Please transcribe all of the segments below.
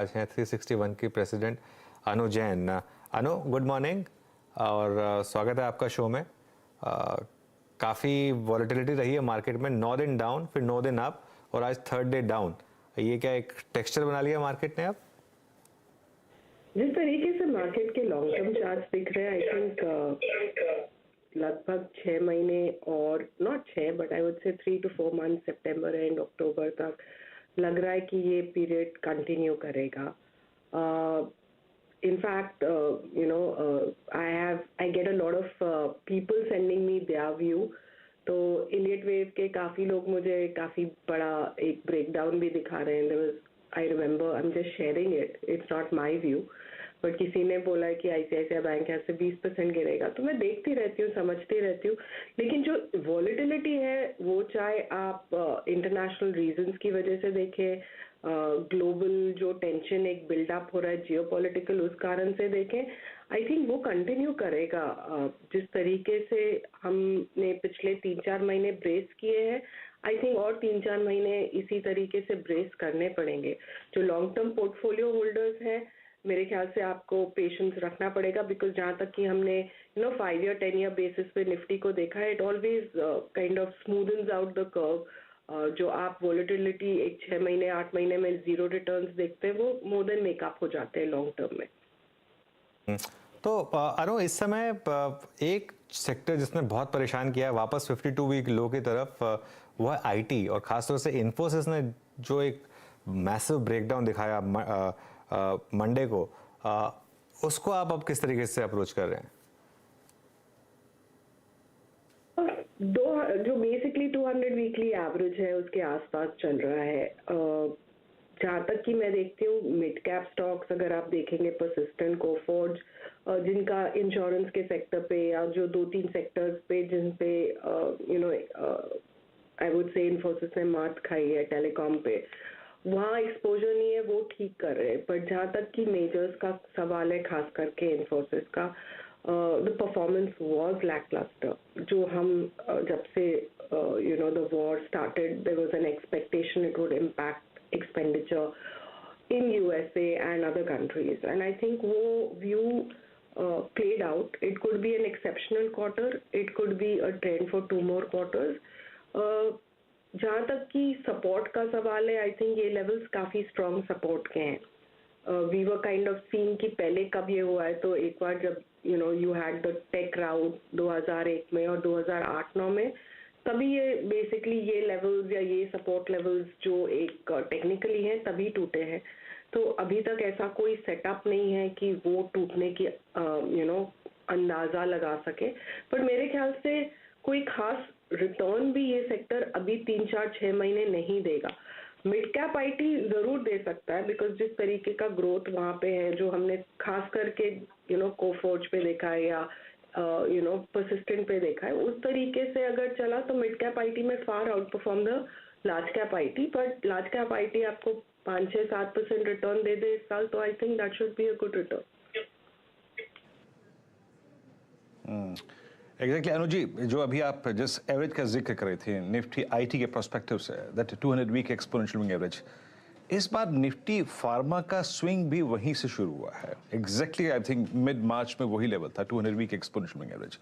आज हैं 361 की प्रेसिडेंट अनु जैन। अनु, गुड मॉर्निंग और स्वागत है आपका शो में। काफ़ी वॉलेटिलिटी रही है मार्केट में, 9 दिन डाउन, फिर 9 दिन अप और आज थर्ड डे डाउन। ये क्या एक टेक्सचर बना लिया मार्केट ने अब? जिस तरीके से मार्केट के लॉन्ग टर्म चार्ट्स दिख रहे हैं, आई थिंक लगभग 6 महीने और not 6 but I would say 3 to 4 month, September and October तक लग रहा है कि ये पीरियड कंटिन्यू करेगा। in fact, I get a lot of people sending me their view. तो इलियट वेव के काफ़ी लोग मुझे काफ़ी बड़ा एक ब्रेकडाउन भी दिखा रहे हैं। I remember, I am just sharing it, it's not my view, but किसी ने बोला है कि आईसीआईसीआई बैंक ऐसे 20% गिरेगा। तो मैं देखती रहती हूँ, समझती रहती हूँ, लेकिन जो वॉलेटिलिटी है वो चाहे आप इंटरनेशनल रीजंस की वजह से देखें, ग्लोबल जो टेंशन एक बिल्डअप हो रहा है जियोपॉलिटिकल, उस कारण से देखें, आई थिंक वो कंटिन्यू करेगा। जिस तरीके से हमने पिछले 3-4 महीने ब्रेस किए हैं, आई थिंक और 3-4 महीने इसी तरीके से ब्रेस करने पड़ेंगे। जो लॉन्ग टर्म पोर्टफोलियो होल्डर्स हैं, मेरे ख्याल से आपको पेशेंस रखना पड़ेगा, बिकॉज जहाँ तक कि हमने 5 ईयर 10 ईयर बेसिस पे निफ्टी को देखा है, it always kind of smoothens out the curve. जो आप वॉलेटिलिटी एक 6 महीने 8 महीने में जीरो रिटर्न्स देखते हैं, वो मोर देन मेकअप हो जाते हैं लॉन्ग टर्म में। तो अनु, इस समय एक सेक्टर जिसने बहुत परेशान किया है वापस 52 वीक लो की तरफ, वो है आईटी, और खासतौर से इन्फोसिस ने जो एक मैसिव ब्रेकडाउन दिखाया मंडे को, उसको आप अब किस तरीके से अप्रोच कर रहे हैं? जो बेसिकली 200 वीकली एवरेज है उसके आसपास चल रहा है। जहाँ तक कि मैं देखती हूँ मिड कैप स्टॉक्स, अगर आप देखेंगे परसिस्टेंट, कोफोर्ज, जिनका इंश्योरेंस के सेक्टर पे या जो 2-3 सेक्टर्स पे जिन पे आई वुड से इन्फोसिस ने मात खाई है, टेलीकॉम पे वहाँ एक्सपोजर नहीं है, वो ठीक कर रहे हैं। बट जहाँ तक कि मेजर्स का सवाल है, खास करके इन्फोसिस का, द परफॉर्मेंस वाज लैकलस्टर। जो हम जब से the war started, there was an expectation it would impact expenditure in USA and other countries, and I think वो view played out. It could be an exceptional quarter, it could be a trend for 2 more quarters. जहाँ तक कि support का सवाल है, I think ये levels काफ़ी strong support के हैं। We were kind of seen कि पहले कब ये हुआ है, तो एक बार जब you had the tech round 2001 में और 2008-9 में, तभी ये बेसिकली ये लेवल्स या ये सपोर्ट लेवल्स जो एक टेक्निकली हैं तभी टूटे हैं। तो अभी तक ऐसा कोई सेटअप नहीं है कि वो टूटने की अंदाज़ा लगा सके। पर मेरे ख्याल से कोई खास रिटर्न भी ये सेक्टर अभी 3-4-6 महीने नहीं देगा। मिड कैप आईटी जरूर दे सकता है, बिकॉज जिस तरीके का ग्रोथ वहाँ पे है, जो हमने खास करके कोफोर्ज पे देखा है या परसिस्टेंट पे देखा है, उस तरीके से अगर चला तो मिड कैप आईटी में far outperform the large cap IT. But large cap IT आपको 5-6-7% रिटर्न दे दे इस साल, तो I think that should be a good return. Exactly Anu ji, जो अभी आप जिस एवरेज का जिक्र कर रहे थे निफ्टी आईटी के प्रोस्पेक्टिव से, दैट 200 वीक एक्सपोनेंशियल एवरेज, इस बार निफ्टी फार्मा का स्विंग भी वहीं से शुरू हुआ है। एग्जैक्टली आई थिंक मिड मार्च में वही लेवल था 200 वीक एक्सपोनेंशियल एवरेज।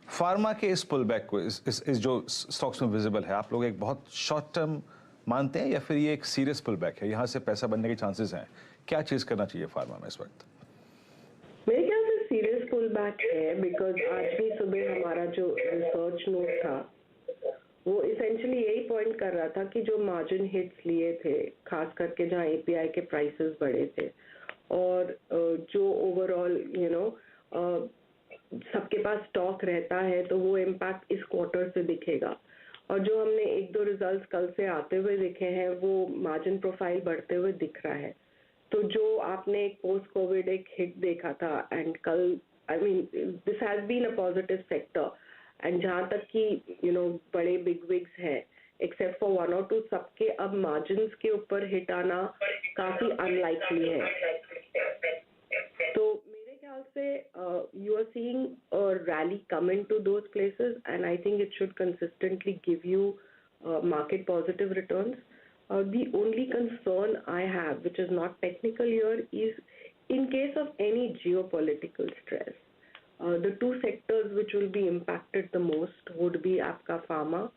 फार्मा के इस पुल बैक को, इस जो स्टॉक्स में विजिबल है, आप लोग एक बहुत शॉर्ट टर्म मानते हैं या फिर ये एक सीरियस पुल बैक है, यहाँ से पैसा बनने के चांसेस हैं? क्या चीज़ करना चाहिए फार्मा में इस वक्त? मेरे ख्याल से सीरियस पुल बैक है, बिकॉज आज भी सुबह हमारा जो रिसर्च नोट था वो इसेंशियली यही पॉइंट कर रहा था कि जो मार्जिन हिट्स लिए थे, खास करके जहाँ एपीआई के प्राइसेस बढ़े थे, और जो ओवरऑल सबके पास स्टॉक रहता है, तो वो इम्पैक्ट इस क्वार्टर से दिखेगा। और जो हमने 1-2 रिजल्ट्स कल से आते हुए दिखे हैं, वो मार्जिन प्रोफाइल बढ़ते हुए दिख रहा है। तो जो आपने एक पोस्ट कोविड एक हिट देखा था, एंड कल I mean this has been a positive sector, and जहाँ तक कि बड़े बिग विग्स है, एक्सेप्ट फॉर 1 or 2, सबके अब मार्जिन्स के ऊपर हिट आना काफी अनलाइकली है। तो मेरे ख्याल से you are seeing a rally come into those places, and I think it should consistently give you market positive returns. The only concern I have, which is not technical here, is in case of any geopolitical stress, the two sectors which will be impacted the most would be आपका pharma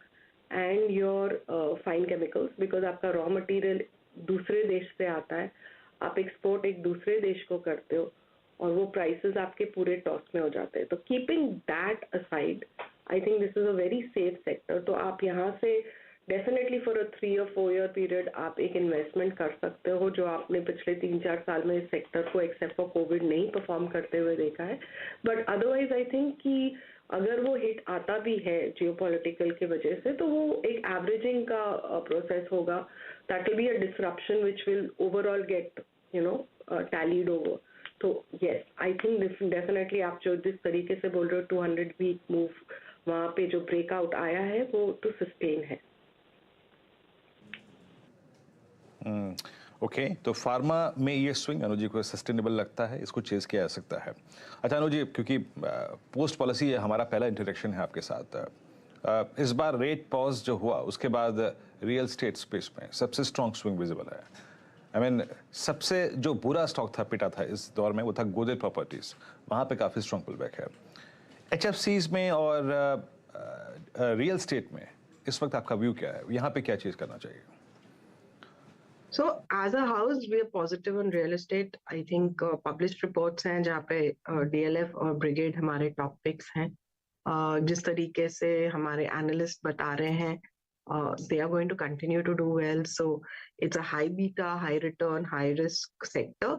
and your fine chemicals, because आपका raw material दूसरे देश से आता है, आप export एक दूसरे देश को करते हो और वो prices आपके पूरे टॉस में हो जाते हैं. तो keeping that aside, I think this is a very safe sector. तो आप यहाँ से definitely for a 3 or 4 year period आप एक इन्वेस्टमेंट कर सकते हो, जो आपने पिछले 3-4 साल में इस सेक्टर को एक्सेप्ट फॉर कोविड नहीं परफॉर्म करते हुए देखा है. बट अदरवाइज आई थिंक कि अगर वो हिट आता भी है जियोपॉलिटिकल की वजह से, तो वो एक एवरेजिंग का प्रोसेस होगा. That will be a disruption which will overall get tallied over. तो यस, आई थिंक डेफिनेटली आप जो जिस तरीके से बोल रहे हो 200 वीक मूव, वहाँ पे जो ब्रेकआउट आया है वो टू सस्टेन है. ओके, तो फार्मा में ये स्विंग अनुजी को सस्टेनेबल लगता है, इसको चेज किया जा सकता है. अच्छा अनुजी, क्योंकि पोस्ट पॉलिसी हमारा पहला इंटरेक्शन है आपके साथ, इस बार रेट पॉज जो हुआ उसके बाद रियल स्टेट स्पेस में सबसे स्ट्रॉन्ग स्विंग विजिबल है. आई मीन सबसे जो बुरा स्टॉक था, पिटा था इस दौर में, वो था गोदरेज प्रॉपर्टीज. वहाँ पे काफ़ी स्ट्रॉन्ग पुलबैक है. HFCs में और रियल स्टेट में इस वक्त आपका व्यू क्या है, यहाँ पे क्या चीज़ करना चाहिए? So as a house, we are positive on real estate. I think published reports हैं जहाँ पे DLF और Brigade हमारे top picks हैं. जिस तरीके से हमारे analysts बता रहे हैं, they are going to continue to do well. So it's a high beta, high return, high risk sector.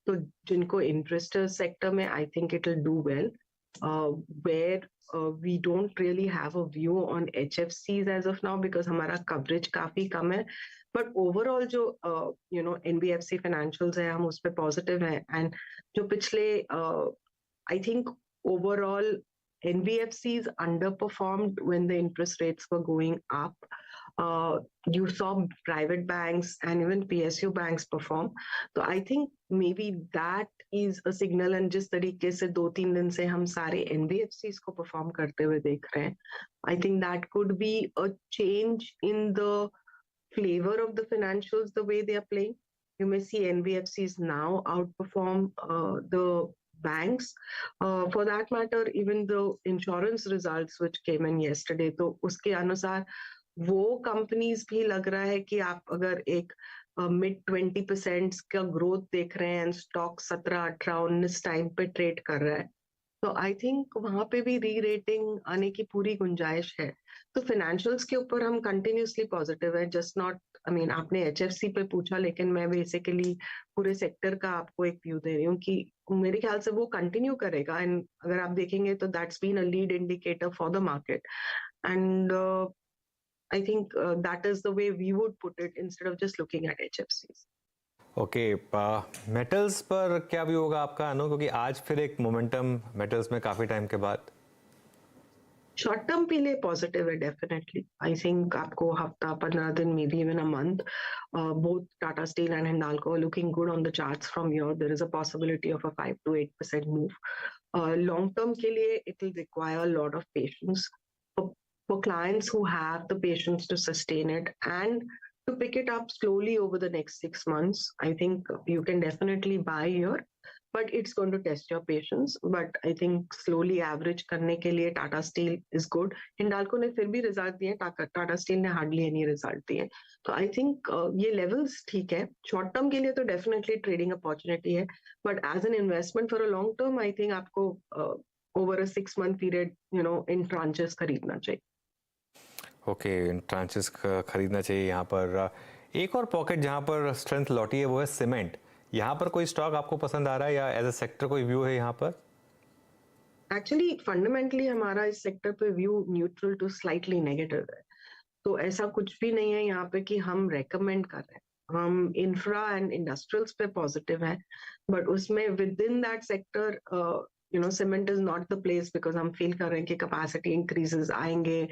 तो जिनको interest sector में, I think it will do well. Where we don't really have a view on HFCs as of now because हमारा coverage काफी कम है. But overall जो NBFC financials है, हम उस पे positive हैं. And जो पिछले I think overall NBFCs underperformed when the interest rates were going up. You saw private banks and even PSU banks perform. So I think maybe that is a signal. And जिस तरीके से 2-3 दिन से हम सारे NBFCs को perform करते हुए देख रहे हैं, I think that could be a change in the flavor of the financials, the way they are playing. You may see NBFCs now outperform the banks. For that matter, even the insurance results which came in yesterday, तो उसके अनुसार वो companies भी लग रहा है कि आप अगर एक mid 20% का growth देख रहे हैं and stock 17-18-19 टाइम पे ट्रेड कर रहा है, तो आई थिंक वहां पे भी री रेटिंग आने की पूरी गुंजाइश है. तो फाइनेंशियल्स के ऊपर हम कंटिन्यूसली पॉजिटिव है. जस्ट नॉट, आई मीन आपने HFC पे पूछा, लेकिन मैं बेसिकली पूरे सेक्टर का आपको एक व्यू दे रही हूँ कि मेरे ख्याल से वो कंटिन्यू करेगा. एंड अगर आप देखेंगे तो that's been a lead indicator for the market. And I think that is the way we would put it instead of just looking at HFCs. Okay, metals पर क्या भी होगा आपका अनु, क्योंकि आज फिर एक मोमेंटम मेटल्स में काफी टाइम के बाद? शॉर्ट टर्म के लिए पॉजिटिव है डेफिनेटली. आई थिंक आपको हफ्ता 15 दिन, may be even a month, both Tata Steel and Hindalco are looking good on the charts from here. There is a possibility of a 5 to 8% move. Long term के लिए it will require a lot of patience for clients who have the patience to sustain it and to pick it up slowly over the next 6 months. I think you can definitely buy here, but it's going to test your patience. But I think slowly average करने के लिए Tata Steel is good. Hindalco ने फिर भी result दिए, Tata Steel ने hardly any result दिए. तो I think ये levels ठीक है. शॉर्ट टर्म के लिए तो definitely trading opportunity है, but as an investment for a long term, I think आपको over a 6-month period, in tranches खरीदना चाहिए. ओके, ट्रांचेस खरीदना चाहिए. यहाँ पर एक और पॉकेट जहाँ पर स्ट्रेंथ लौटी है वो है सीमेंट. यहाँ पर कोई स्टॉक आपको पसंद आ रहा है या एज अ सेक्टर कोई व्यू है यहाँ पर? एक्चुअली फंडामेंटली हमारा इस सेक्टर पे view neutral to slightly negative है. तो ऐसा कुछ भी नहीं है यहाँ पे कि हम रेकमेंड कर रहे हैं. हम इंफ्रा एंड इंडस्ट्रियल्स पे पॉजिटिव है, बट उसमें with in that sector cement is not the place because हम फील कर रहे हैं कि कैपेसिटी इंक्रीजेस आएंगे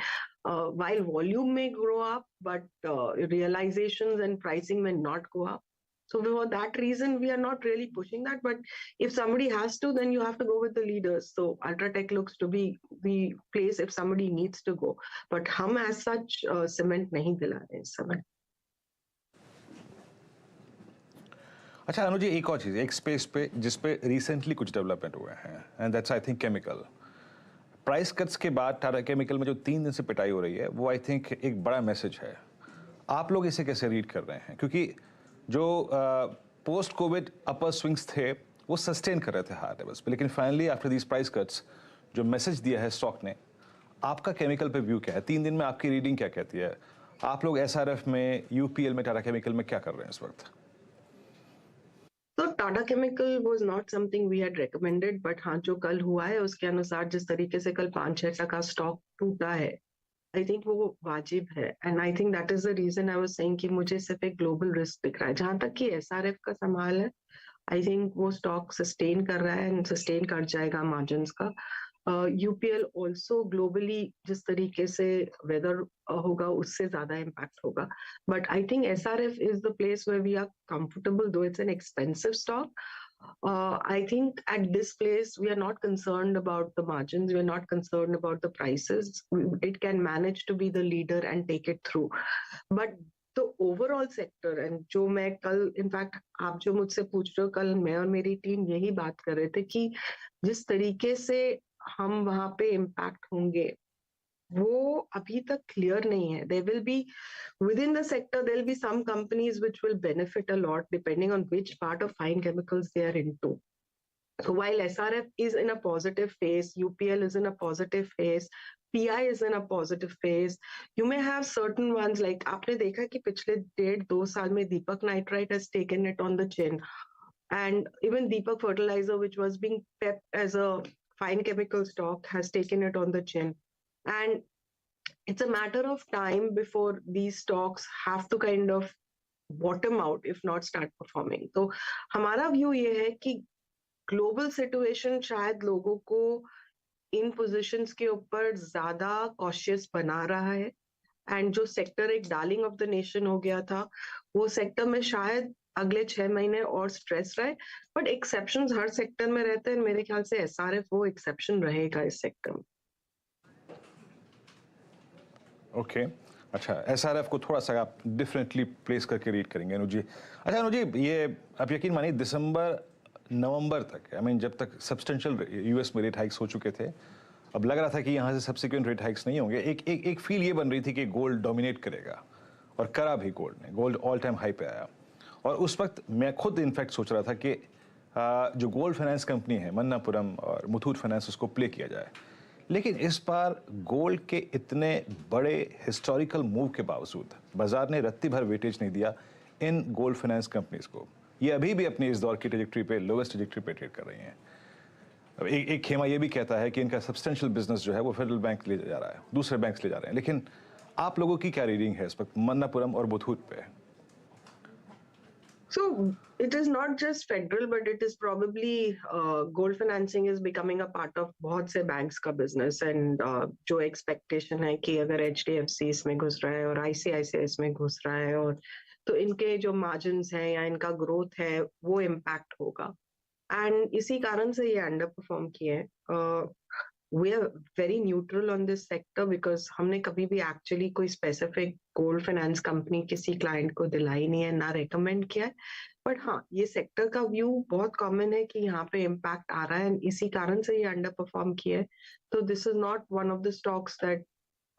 while volume may grow up, but realizations and pricing may not go up. So for that reason, we are not really pushing that. But if somebody has to, then you have to go with the leaders. So Ultratech looks to be the place if somebody needs to go. But hum as such cement nahi dila rahe is समय. अच्छा अनुज जी, एक और चीज़, एक space पे जिस पे recently कुछ development हुए हैं and that's I think chemical. Price cuts के बाद टाटा केमिकल में जो 3 दिन से पिटाई हो रही है वो आई थिंक एक बड़ा मैसेज है। आप लोग इसे कैसे रीड कर रहे हैं? क्योंकि जो पोस्ट कोविड अपर स्विंग्स थे वो सस्टेन कर रहे थे हायर लेवल्स पे, लेकिन finally after these price cuts जो मैसेज दिया है स्टॉक ने, आपका केमिकल पे व्यू क्या है? 3 दिन में आपकी रीडिंग क्या कहती है? आप लोग एसआरएफ में, यूपीएल में, टाटा केमिकल में क्या कर रहे हैं इस वक्त? तो Tata chemical was not something we had recommended, but हाँ जो कल हुआ है उसके अनुसार जिस तरीके से कल 5-6% स्टॉक टूटा है, आई थिंक वो वाजिब है। And I think that is the reason I was saying कि मुझे सिर्फ एक ग्लोबल रिस्क दिख रहा है। जहां तक कि एसआरएफ का सवाल है, आई थिंक वो स्टॉक सस्टेन कर रहा है एंड सस्टेन कर जाएगा मार्जिन का। यूपीएल ऑल्सो ग्लोबली जिस तरीके से वेदर होगा उससे ज्यादा इम्पैक्ट होगा, but I think SRF is the place where we are comfortable, though it's an expensive stock. I think at this place, we are not concerned about the margins. We are not concerned about the prices. It can manage to be the leader and take it through. But the overall sector, and जो मैं कल, in fact आप जो मुझसे पूछ रहे हो, कल मैं और मेरी टीम यही बात कर रहे थे कि जिस तरीके से हम वहां पे इम्पैक्ट होंगे वो अभी तक क्लियर नहीं है. There will be within the sector, there will be some companies which will benefit a lot depending on which part of fine chemicals they are into. So while SRF is in a positive phase, UPL is in a positive phase, PI is in a positive phase, you may have certain ones like आपने देखा कि पिछले 1.5-2 साल में Deepak Nitrite has taken it on the chin, and even Deepak Fertilizer, which was being pepped as a fine chemical stock, has taken it on the chin. And it's a matter of time before these stocks have to kind of bottom out, if not start performing. तो हमारा view ये है कि global situation शायद लोगों को इन positions के ऊपर ज्यादा कॉशियस बना रहा है, एंड जो सेक्टर एक डार्लिंग ऑफ द नेशन हो गया था, वो सेक्टर में शायद अगले 6 महीने और स्ट्रेस रहे, बट एक्सेप्शंस हर सेक्टर में रहते हैं. मेरे ख्याल से एसआरएफ वो एक्सेप्शन रहेगा इस सेक्टर में. ओके अच्छा, एसआरएफ को थोड़ा सा आप डिफरेंटली प्लेस करके रीड करेंगे अनुज जी. अच्छा अनुज जी, ये आप यकीन मानिए दिसंबर नवंबर तक, आई मीन जब तक सब्सटेंशियल यूएस में रेट हाइक्स हो चुके थे, अब लग रहा था कि यहाँ से सब्सिक्वेंट रेट हाइक्स नहीं होंगे. एक फील ये बन रही थी कि गोल्ड डोमिनेट करेगा, और करा भी गोल्ड ने. गोल्ड ऑल टाइम हाई पे आया, और उस वक्त मैं खुद इनफैक्ट सोच रहा था कि जो गोल्ड फाइनेंस कंपनी है मन्नापुरम और मुथूट फाइनेंस, उसको प्ले किया जाए. लेकिन इस बार गोल्ड के इतने बड़े हिस्टोरिकल मूव के बावजूद बाजार ने रत्ती भर वेटेज नहीं दिया इन गोल्ड फाइनेंस कंपनीज को. ये अभी भी अपनी इस दौर की ट्रेजेक्ट्री पे, लोवेस्ट ट्रेजेक्ट्री पे ट्रेड कर रही हैं. अब एक खेमा ये भी कहता है कि इनका सब्सटेंशियल बिजनेस जो है वो फेडरल बैंक ले जा रहा है, दूसरे बैंक ले जा रहे हैं. लेकिन आप लोगों की क्या रीडिंग है इस वक्त मन्नापुरम और मुथूट पे? So it is not just federal, but it is probably gold financing is becoming a part of बहुत से banks का business, and जो expectation है कि अगर HDFC इसमें घुस रहा है और ICICI इसमें घुस रहा है, और तो इनके जो margins हैं या इनका growth है वो impact होगा, and इसी कारण से ये underperform किए हैं. We are very neutral on this sector because हमने कभी भी actually कोई specific gold finance company किसी client को दिलाई नहीं है, ना recommend किया है. बट हाँ, ये सेक्टर का व्यू बहुत कॉमन है कि यहाँ पे इम्पैक्ट आ रहा है, इसी कारण से ये अंडर परफॉर्म किया है. तो this is not one of the stocks that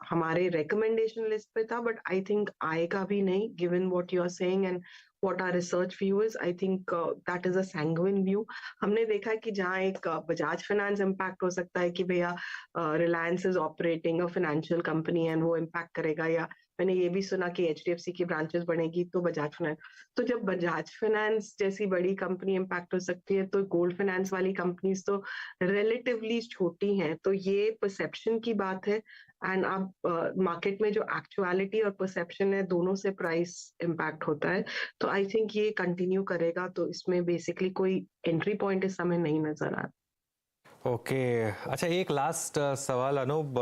हमारे रिकमेंडेशन लिस्ट पे था, बट आई थिंक आएगा भी नहीं, given what you are saying and what our research view is. I think that is a sanguine view. हमने देखा है कि जहाँ एक बजाज फाइनेंस इम्पैक्ट हो सकता है कि भैया Reliance is operating a financial company and वो इम्पैक्ट करेगा, या मैंने ये भी सुना कि HDFC की ब्रांचेस बनेगी तो बजाज फाइनेंस. तो जब बजाज फाइनेंस जैसी बड़ी कंपनी इम्पैक्ट हो सकती है, तो गोल्ड फाइनेंस वाली कंपनीज तो रिलेटिवली छोटी हैं. तो ये परसेप्शन की बात है, एंड आप मार्केट में जो एक्चुअलिटी और परसेप्शन है दोनों से प्राइस इम्पैक्ट होता है. तो आई थिंक ये कंटिन्यू करेगा, तो इसमें बेसिकली कोई एंट्री पॉइंट इस समय नहीं नजर आ रहा. ओके अच्छा, एक लास्ट सवाल अनूप,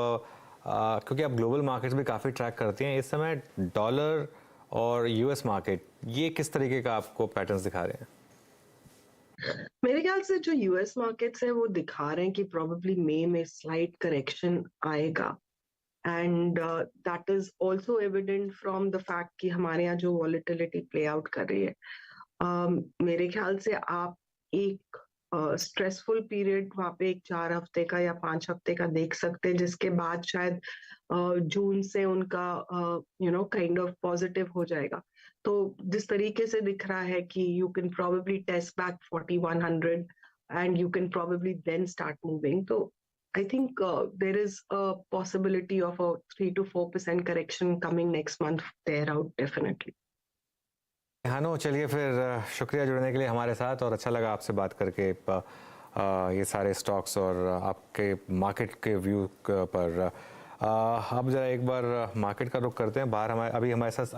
क्योंकि आप ग्लोबल मार्केट्स भी काफ़ी ट्रैक करती हैं, इस समय डॉलर और यूएस मार्केट ये किस तरीके का आपको पैटर्न्स दिखा रहे हैं? मेरे ख्याल से जो यूएस मार्केट्स है वो दिखा रहे हैं कि प्रोबेबली मई में स्लाइट करेक्शन आएगा, and that is also evident from the fact कि हमारे यहाँ जो वॉलेटिलिटी प्ले आउट कर रही है. मेरे ख्याल से आप एक स्ट्रेसफुल पीरियड वहाँ पे एक 4 हफ्ते का या 5 हफ्ते का देख सकते हैं, जिसके बाद शायद जून से उनका काइंड ऑफ पॉजिटिव हो जाएगा। तो जिस तरीके से दिख रहा है कि you can probably test back 4100 and you can probably then start moving. तो I think there is a possibility of a 3 to 4% correction coming next month there out definitely. हानो, चलिए फिर शुक्रिया जुड़ने के लिए हमारे साथ, और अच्छा लगा आपसे बात करके ये सारे स्टॉक्स और आपके मार्केट के व्यू पर। अब जरा एक बार मार्केट का रुख करते हैं। बाहर हमारे अभी हमारे साथ